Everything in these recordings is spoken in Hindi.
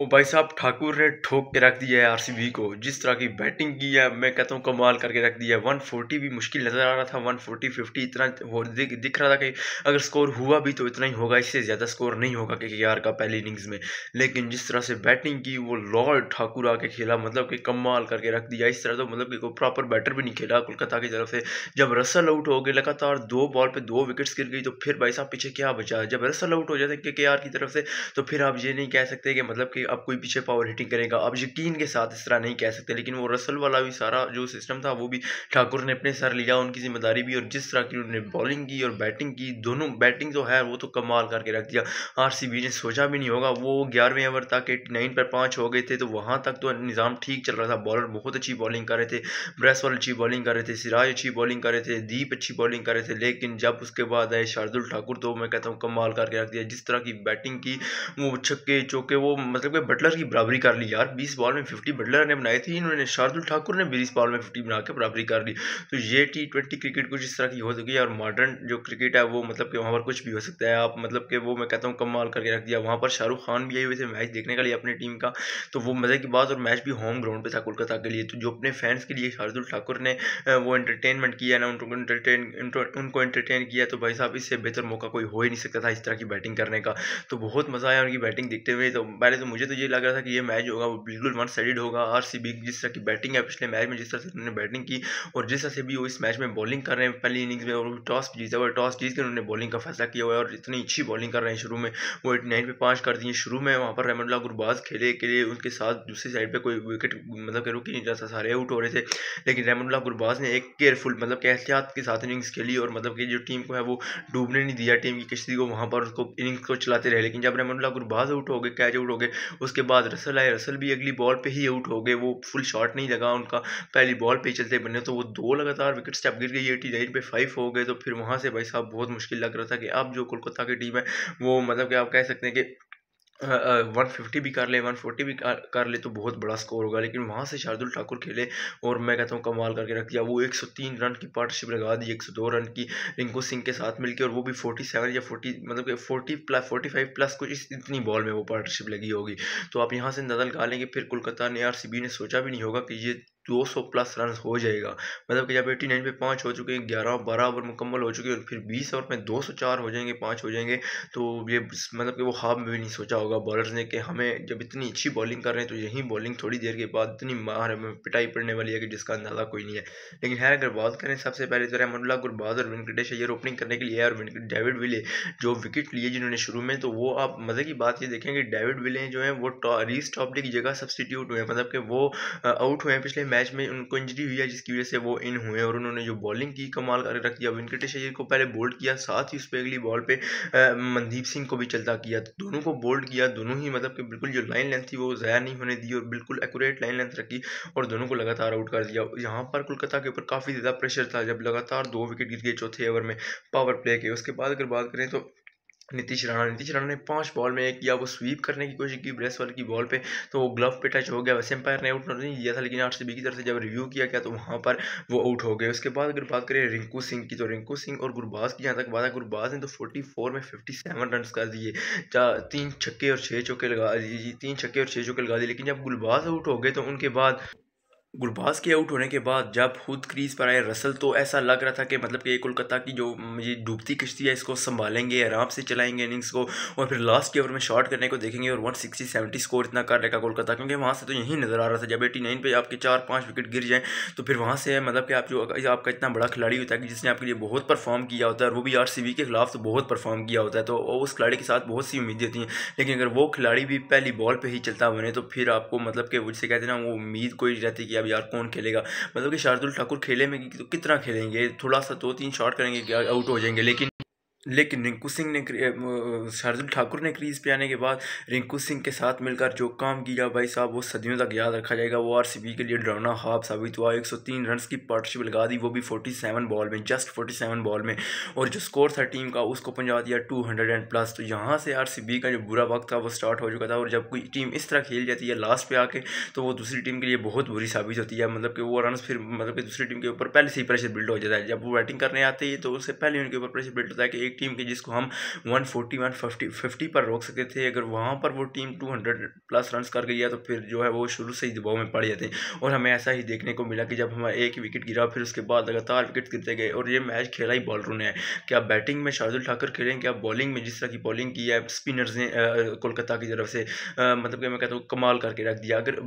ओ भाई साहब ठाकुर ने ठोक के रख दिया है आरसीबी को। जिस तरह की बैटिंग की है मैं कहता हूँ कमाल करके रख दिया है। 140 भी मुश्किल नजर आ रहा था, 140 50 इतना दिख रहा था कि अगर स्कोर हुआ भी तो इतना ही होगा, इससे ज्यादा स्कोर नहीं होगा केकेआर का पहली इनिंग्स में। लेकिन जिस तरह से बैटिंग की वो लॉर्ड ठाकुर आके खेला, मतलब कि कमाल करके रख दिया। इस तरह तो मतलब कि कोई प्रॉपर बैटर भी नहीं खेला कोलकाता की तरफ से। जब रसल आउट हो गए, लगातार 2 बॉल पे 2 विकेट्स गिर गई, तो फिर भाई साहब पीछे क्या बचा। जब रसल आउट हो जाते केकेआर की तरफ से तो फिर आप ये नहीं कह सकते कि मतलब कि अब कोई पीछे पावर हिटिंग करेगा। आप यकीन के साथ इस तरह नहीं कह सकते, लेकिन वो रसल वाला भी सारा जो सिस्टम था वो भी ठाकुर ने अपने सर लिया, उनकी जिम्मेदारी भी। और जिस तरह की उन्होंने बॉलिंग की और बैटिंग की, दोनों बैटिंग जो है वो तो कमाल करके रख दिया। आरसीबी ने सोचा भी नहीं होगा। वो 11वें ओवर तक 89 पर 5 हो गए थे, तो वहां तक तो निज़ाम ठीक चल रहा था। बॉलर बहुत अच्छी बॉलिंग कर रहे थे, ब्रेसवाल अच्छी बॉलिंग कर रहे थे, सिराज अच्छी बॉलिंग कर रहे थे, दीप अच्छी बॉलिंग कर रहे थे। लेकिन जब उसके बाद आए शार्दुल ठाकुर, तो मैं कहता हूँ कमाल करके रख दिया। जिस तरह की बैटिंग की, वो छक्के चौके, वो मतलब कि बटलर की बराबरी कर ली यार। 20 बॉल में 50 बटलर ने बनाई थी, इन्होंने शार्दुल ठाकुर ने 20 बॉल में 50 बना के बराबरी कर ली। तो ये T20 क्रिकेट कुछ इस तरह की हो चुकी है। और मॉडर्न जो क्रिकेट है वो मतलब कि वहाँ पर कुछ भी हो सकता है। आप मतलब कि वो मैं कहता हूँ कमाल करके रख दिया। वहाँ पर शाहरुख खान भी आए हुए थे मैच देखने के लिए अपनी टीम का, तो वो मजे की बात। और मैच भी होम ग्राउंड पे था कोलकाता के लिए, तो जो अपने फैंस के लिए शार्दुल ठाकुर ने वो एंटरटेनमेंट किया ना, उनको एंटरटेन किया, तो भाई साहब इससे बेहतर मौका कोई हो ही नहीं सकता था इस तरह की बैटिंग करने का। तो बहुत मजा आया उनकी बैटिंग देखते हुए। तो पहले तो मुझे तो ये लग रहा था कि ये मैच होगा वो बिल्कुल वन साइडेड होगा। आरसीबी जिस तरह की बैटिंग है पिछले मैच में, जिस तरह से उन्होंने बैटिंग की और जिस तरह से भी वो इस मैच में बॉलिंग कर रहे हैं पहली इनिंग्स में, और टॉस जीता हुआ, टॉस जीत कर उन्होंने बॉलिंग का फैसला किया हुआ है। और इतनी अच्छी बॉलिंग कर रहे हैं शुरू में, वो 89 पे 5 कर दिए शुरू में। वहाँ पर रहमतुल्लाह गुरबाज खेले के लिए, उनके साथ दूसरी साइड पे कोई विकेट मतलब कि रुक ही नहीं रहा था, सारे आउट हो रहे थे। लेकिन रहमतुल्लाह गुरबाज ने एक केयरफुल मतलब कि एहतियात के साथ इनिंग्स खेली, और मतलब कि जो टीम को है वो डूबने नहीं दिया, टीम की किश्ती को। वहाँ पर उसको इनिंग्स को चलाते रहे। लेकिन जब रहमतुल्लाह गुरबाज आउट हो गए, कैच आउट हो गए, उसके बाद रसल आए, रसल भी अगली बॉल पे ही आउट हो गए। वो फुल शॉट नहीं लगा उनका, पहली बॉल पे ही चलते बने, तो वो 2 लगातार विकेट जब गिर गई, 89 पे 5 हो गए। तो फिर वहां से भाई साहब बहुत मुश्किल लग रहा था कि अब जो कोलकाता की टीम है वो मतलब कि आप कह सकते हैं कि 150 भी कर ले, 140 भी कर ले तो बहुत बड़ा स्कोर होगा। लेकिन वहां से शार्दुल ठाकुर खेले और मैं कहता हूँ कमाल करके रख दिया। वो 103 रन की पार्टनरशिप लगा दी, 102 रन की रिंकू सिंह के साथ मिलकर, और वो भी 47 या 40 मतलब कि 40 प्लस 45 प्लस कुछ इतनी बॉल में वो पार्टनरशिप लगी होगी। तो आप यहाँ से अंदाजा लगा लेंगे। फिर कोलकाता ने, आरसीबी ने सोचा भी नहीं होगा कि ये 200 प्लस रन हो जाएगा। मतलब कि जब 89 पे 5 हो चुके हैं, 11-12 ओवर मुकम्मल हो चुके हैं, और फिर 20 ओवर में 204 हो जाएंगे, 5 हो जाएंगे, तो ये मतलब कि वो ख्वाब में भी नहीं सोचा होगा बॉलर्स ने कि हमें जब इतनी अच्छी बॉलिंग कर रहे हैं तो यही बॉलिंग थोड़ी देर के बाद इतनी मार हमें पिटाई पड़ने वाली है कि जिसका अंदाजा कोई नहीं है। लेकिन खैर अगर बात करें, सबसे पहले तो रहमतुल्लाह गुरबाज और वेंकटेश अय्यर ओपनिंग करने के लिए, और डेविड विले जो विकेट लिए जिन्होंने शुरू में, तो वो आप मजे की बात ये देखेंगे, डेविड विले जो है वो रीस टॉपली की जगह सब्सटीट्यूट हुए, मतलब कि वो आउट हुए हैं पिछले मैच में, उनको इंजरी हुई है जिसकी वजह से वो इन हुए। और उन्होंने जो बॉलिंग की कमाल कर रख दिया। वेंकटेश अय्यर को पहले बोल्ड किया, साथ ही उस पर अगली बॉल पे मनदीप सिंह को भी चलता किया, तो दोनों को बोल्ड किया। दोनों ही मतलब कि बिल्कुल जो लाइन लेंथ थी वो ज़ाया नहीं होने दी, और बिल्कुल एक्यूरेट लाइन लेंथ रखी, और दोनों को लगातार आउट कर दिया। यहाँ पर कोलकाता के ऊपर काफ़ी ज़्यादा प्रेशर था जब लगातार 2 विकेट गिर गए चौथे ओवर में पावर प्ले के। उसके बाद अगर बात करें तो नीतीश राणा ने 5 बॉल में एक किया, वो स्वीप करने की कोशिश की ब्रेसवाल की बॉल पे, तो वो ग्लव पे टच हो गया। वैसे एम्पायर ने आउट नहीं दिया था, लेकिन आरसीबी की तरफ से जब रिव्यू किया गया तो वहां पर वो आउट हो गए। उसके बाद अगर बात करें रिंकू सिंह की, तो रिंकू सिंह और गुरबाज की जहाँ तक बात है, गुरबाज ने तो 44 में 57 रन कर दिए, 3 छक्के और 6 चौके लगा दिए, 3 छक्के और 6 चौके लगा दिए। लेकिन जब गुरबाज आउट हो गए तो उनके बाद गुरबाज के आउट होने के बाद जब खुद क्रीज पर आए रसल, तो ऐसा लग रहा था कि मतलब कि कोलकाता की जो ये डूबती किश्ती है इसको संभालेंगे, आराम से चलाएंगे इनिंग्स को, और फिर लास्ट के ओवर में शॉट करने को देखेंगे, और 160-70 स्कोर इतना कर लेगा कोलकाता। क्योंकि वहाँ से तो यही नज़र आ रहा था, जब 89 पे आपके 4-5 विकेट गिर जाएँ तो फिर वहाँ से मतलब कि आप जो आपका इतना बड़ा खिलाड़ी होता है कि जिसने आपके लिए बहुत परफॉर्म किया होता है, और वो भी आरसीबी के खिलाफ तो बहुत परफॉर्म किया होता है, तो उस खिलाड़ी के साथ बहुत सी उम्मीदें थी। लेकिन अगर वो खिलाड़ी भी पहली बॉल पर ही चलता बने, तो फिर आपको मतलब कि जिसे कहते हैं ना, वो उम्मीद कोई रहती कि अब यार कौन खेलेगा। मतलब कि शार्दुल ठाकुर खेले में तो कितना खेलेंगे, थोड़ा सा 2-3 शॉट करेंगे आउट हो जाएंगे। लेकिन रिंकू सिंह ने शार्दुल ठाकुर ने क्रीज पे आने के बाद रिंकू सिंह के साथ मिलकर जो काम किया भाई साहब, वो सदियों तक याद रखा जाएगा। वो आरसीबी के लिए डरावना ख्वाब साबित हुआ। 103 रन की पार्टनरशिप लगा दी, वो भी 47 बॉल में, जस्ट 47 बॉल में, और जो स्कोर था टीम का उसको पहुंचा दिया 200+। तो यहाँ से आरसीबी का जो बुरा वक्त था वो स्टार्ट हो चुका था। और जब कोई टीम इस तरह खेल जाती है लास्ट पे आके, तो वो दूसरी टीम के लिए बहुत बुरी साबित होती है। मतलब कि वो रन फिर मतलब कि दूसरी टीम के ऊपर पहले से ही प्रेशर बिल्ड हो जाता है। जब वो बैटिंग करने आते हैं तो उससे पहले उनके ऊपर प्रेशर बिल्ड होता है कि एक टीम की जिसको हम 140 150 पर रोक सकते थे। अगर वहाँ पर वो टीम 200+ रन कर गई है तो फिर जो है वो शुरू से ही दबाव में पड़ जाते हैं। और हमें ऐसा ही देखने को मिला कि जब हमारा एक ही विकेट गिरा फिर उसके बाद लगातार विकेट गिरते गए। और ये मैच खेला ही बॉलरों ने है। क्या बैटिंग में शार्दुल ठाकुर खेलें, क्या बॉलिंग में जिस तरह की बॉलिंग की है स्पिनर्स ने कोलकाता की तरफ से, मतलब कि मैं कहता हूँ कमाल करके रख दिया। अगर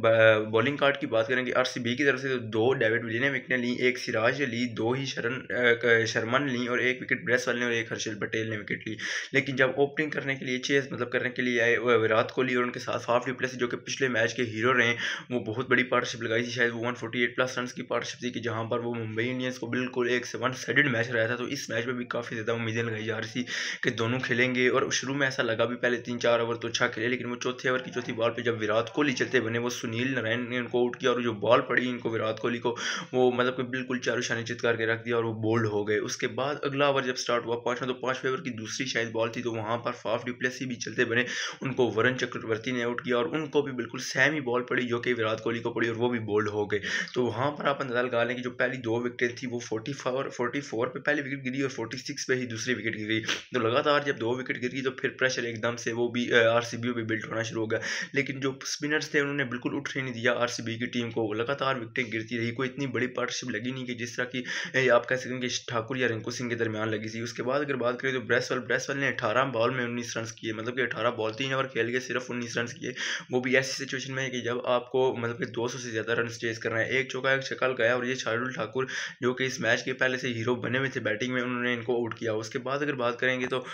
बॉलिंग कार्ड की बात करेंगे आरसीबी की तरफ से तो 2 डेविड विली ने विकेटें ली, 1 सिराज ने ली, 2 ही शर्मा ने ली और 1 विकेट ब्रेसवाल ने और 1 हर्षल पटेल ने विकेट ली। लेकिन जब ओपनिंग करने के लिए चेस मतलब करने के लिए आए विराट कोहली और उनके साथ फाफ डू प्लेसिस जो कि पिछले मैच के हीरो रहे, वो बहुत बड़ी पार्टनरशिप लगाई थी। शायद वो 148+ रन की पार्टनरशिप थी कि जहां पर वो मुंबई इंडियंस को बिल्कुल एक से 1 साइडेड मैच रहा था। तो इस मैच में भी काफ़ी ज़्यादा उम्मीदें लगाई जा रही थी कि दोनों खेलेंगे। और शुरू में ऐसा लगा भी पहले 3-4 ओवर तो अच्छा खेले, लेकिन वो चौथे ओवर की चौथी बॉल पे जब विराट कोहली चलते बने वो सुनील नारायण ने उनको आउट किया और जो बॉल पड़ी इनको विराट कोहली को वो मतलब कि बिल्कुल चारों शाने चित करके रख दिया और वो बोल्ड हो गए। उसके बाद अगला ओवर जब स्टार्ट हुआ पाँचवें, तो 5वें ओवर की दूसरी शायद बॉल थी तो वहां पर फाफ डू प्लेसिस भी चलते बने, उनको वरुण चक्रवर्ती ने आउट किया और उनको भी बिल्कुल सेम ही बॉल पड़ी जो कि विराट कोहली को पड़ी और वो भी बोल्ड हो गए। तो वहां पर आप अंदाजा लगा लें कि जो पहली 2 विकेट थी वो 44 पे पहली विकेट गिरी और 46 पे ही दूसरी विकेट गिरी। तो लगातार जब 2 विकेट गिरी तो फिर प्रेशर एकदम से वो भी आरसीबी भी बिल्ड होना शुरू हो गया। लेकिन जो स्पिनर्स थे उन्होंने बिल्कुल उठने नहीं दिया आरसीबी की टीम को, लगातार विकेटें गिरती रही। कोई इतनी बड़ी पार्टनरशिप लगी नहीं कि जिस तरह की आप कह सकें कि ठाकुर या रिंकू सिंह के दरमियान लगी थी। उसके बाद अगर बात करें तो ब्रेसवाल ने 18 बॉल में 19 रन किए, मतलब कि 18 बॉल 3 ओवर खेल के सिर्फ 19 रन किए। वो भी ऐसी सिचुएशन में है कि जब आपको मतलब कि 200 से ज़्यादा रन चेज करना है। एक चौका एक छक्का गया और ये शार्दुल ठाकुर जो कि इस मैच के पहले से हीरो बने हुए थे बैटिंग में, उन्होंने इनको आउट किया। उसके बाद अगर बात करेंगे तो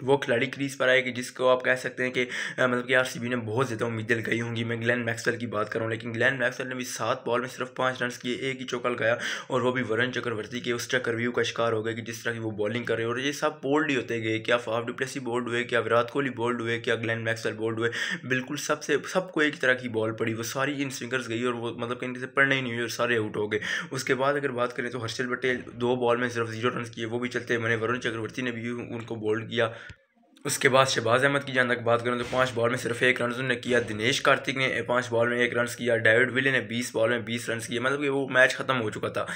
वो खिलाड़ी क्रीज पर आए कि जिसको आप कह सकते हैं कि मतलब कि आरसीबी ने बहुत ज़्यादा उम्मीदें लगाई होंगी। मैं ग्लेन मैक्सवेल की बात कर रहा हूँ, लेकिन ग्लेन मैक्सवेल ने भी 7 बॉल में सिर्फ 5 रन किए, एक ही चौका लगाया और वो भी वरुण चक्रवर्ती के उस चक्रव्यूह का शिकार हो गए कि जिस तरह की वो बॉलिंग कर रहे हैं। और ये सब बोल्ड ही होते गए, क्या फाफ डू प्लेसिस बोल्ड हुए, क्या विराट कोहली बोल्ड हुए, क्या ग्लेन मैक्सवेल बोल्ड हुए, बिल्कुल सबको एक तरह की बॉल पड़ी, वो सारी इन स्विंगर्स गई और वो मतलब कि इनसे पढ़ना ही नहीं हुई और सारे आउट हो गए। उसके बाद अगर बात करें तो हर्षल पटेल 2 बॉल में सिर्फ 0 रन किए, वो भी चलते बने। वरुण चक्रवर्ती ने भी उनको बोल्ड किया। उसके बाद शहबाज अहमद की जहाँ तक बात करें तो 5 बॉल में सिर्फ 1 रन उन्होंने किया। दिनेश कार्तिक ने 5 बॉल में 1 रन किया। डेविड विले ने 20 बॉल में 20 रन किए, मतलब कि वो मैच खत्म हो चुका था।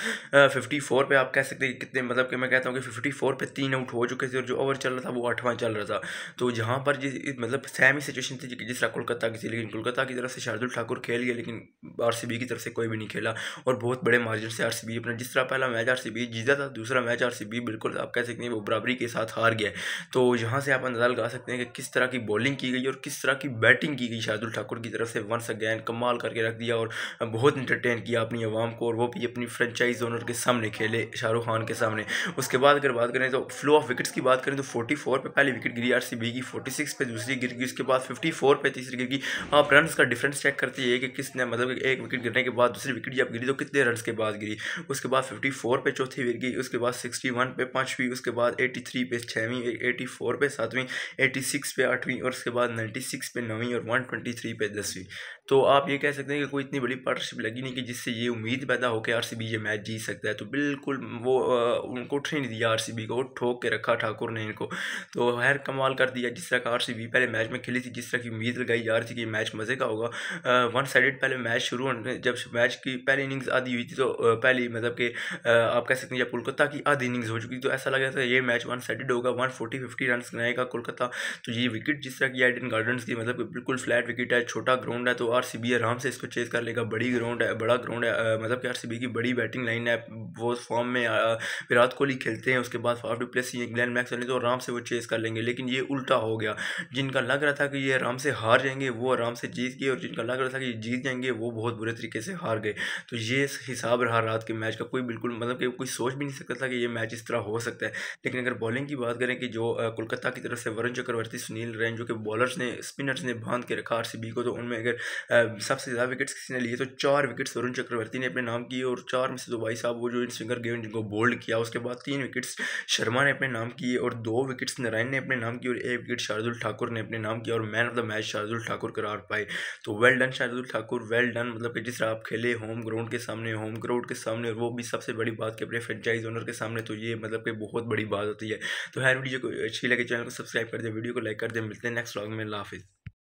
54 पे आप कह सकते हैं कितने, मतलब कि मैं कहता हूँ कि 54 पे 3 आउट हो चुके थे और जो ओवर चल रहा था वो 8वां चल रहा था। तो जहाँ पर मतलब सेम ही सिचुएशन थी जिस तरह कोलकाता की थी, लेकिन कोलकाता की तरफ से शार्दुल ठाकुर खेल गया लेकिन आरसीबी की तरफ से कोई भी नहीं खेला और बहुत बड़े मार्जिन से आरसीबी अपना जिस तरह पहला मैच आरसीबी जीता था, दूसरा मैच आरसीबी बिल्कुल आप कह सकते हैं वो बराबरी के साथ हार गया। तो यहाँ से आप अंदाजा लगा सकते हैं कि किस तरह की बॉलिंग की गई और किस तरह की बैटिंग की गई शार्दुल ठाकुर की तरफ से। वंस अगेन कमाल करके रख दिया और बहुत इंटरटेन किया अपनी आवाम को, और वो भी अपनी फ्रेंचाइज ओनर के सामने खेले, शाहरुख खान के सामने। उसके बाद अगर बात करें तो फ्लो ऑफ विकेट्स की बात करें तो 44 पे पहली विकेट गिरी आरसीबी की, 46 पे दूसरी गिर गई, उसके बाद 54 पे तीसरी गिर गई। आप रन का डिफरेंस चेक करते हैं कि किसने मतलब एक विकेट गिरने के बाद दूसरी विकेट जब गिरी तो कितने रन के बाद गिरी। उसके बाद 54 पे चौथी गिर गई, उसके बाद 61 पे 5वीं, उसके बाद 83 पे 6वीं, 84 पे 7वीं, 86 पे 8वीं और उसके बाद 96 पे 9वीं और 123 पे 10वीं। तो आप ये कह सकते हैं कि कोई इतनी बड़ी पार्टनरशिप लगी नहीं कि जिससे ये उम्मीद पैदा हो कि आरसीबी ये मैच जीत सकता है। तो बिल्कुल वो उनको उठने नहीं दिया आरसीबी को, ठोक के रखा ठाकुर ने इनको। तो खैर कमाल कर दिया जिस तरह का आरसीबी पहले मैच में खेली थी, जिस तरह की उम्मीद लगाई जा रही थी कि मैच मज़े का होगा। 1 साइडेड पहले मैच शुरू होने जब मैच की पहली इनिंग्स आधी हुई थी तो पहली मतलब कि आप कह सकते हैं जब कोलकाता की आधी इनिंग्स हो चुकी तो ऐसा लगा था ये मैच 1 साइडेड होगा, 140-50 रन बनाएगा कोलकाता। तो ये विकेट जिस तरह की ईडन गार्डन्स की मतलब बिल्कुल फ्लैट विकेट है, छोटा ग्राउंड है, तो आरसीबी आराम से इसको चेज कर लेगा। बड़ा ग्राउंड है, मतलब कि आरसीबी की बड़ी बैटिंग लाइन है, वो फॉर्म में विराट कोहली खेलते हैं, उसके बाद Faf du Plessis, Glenn Maxwell, तो आराम से वो चेज कर लेंगे। लेकिन ये उल्टा हो गया, जिनका लग रहा था कि ये आराम से हार जाएंगे वो आराम से जीत गए और जिनका लग रहा था कि जीत जाएंगे वो बहुत बुरे तरीके से हार गए। तो ये हिसाब रहा रात के मैच का। कोई बिल्कुल मतलब कि कोई सोच भी नहीं सकता था कि ये मैच इस तरह हो सकता है। लेकिन अगर बॉलिंग की बात करें कि जो कोलकाता की तरफ से वरुण चक्रवर्ती, सुनील नारायण जो कि बॉलर्स ने स्पिनर्स ने बांध के रखा आरसीबी को, तो उनमें अगर सबसे ज़्यादा विकेट्स किसी ने लिए तो 4 विकेट्स वरुण चक्रवर्ती ने अपने नाम किए और 4 में से तो भाई साहब वो जो इन स्विंगर गए जिनको बोल्ड किया। उसके बाद 3 विकेट्स शर्मा ने अपने नाम किए और 2 विकेट्स नारायण ने अपने नाम किए और 1 विकेट शार्दुल ठाकुर ने अपने नाम किया और man of the match Shardul Thakur करार पाए। तो well done Shardul Thakur, well done. मतलब कि जिस तरह आप खेले होम ग्राउंड के सामने और वो भी सबसे बड़ी बात कि अपने फ्रेंचाइज ओनर के सामने, तो ये मतलब कि बहुत बड़ी बात होती है। तो हर वीडियो को अच्छी लगे चैनल को सब्सक्राइब कर दे, वीडियो को लाइक कर दे। मिलते हैं नेक्स्ट व्लॉग में। अल्लाह हाफिज़।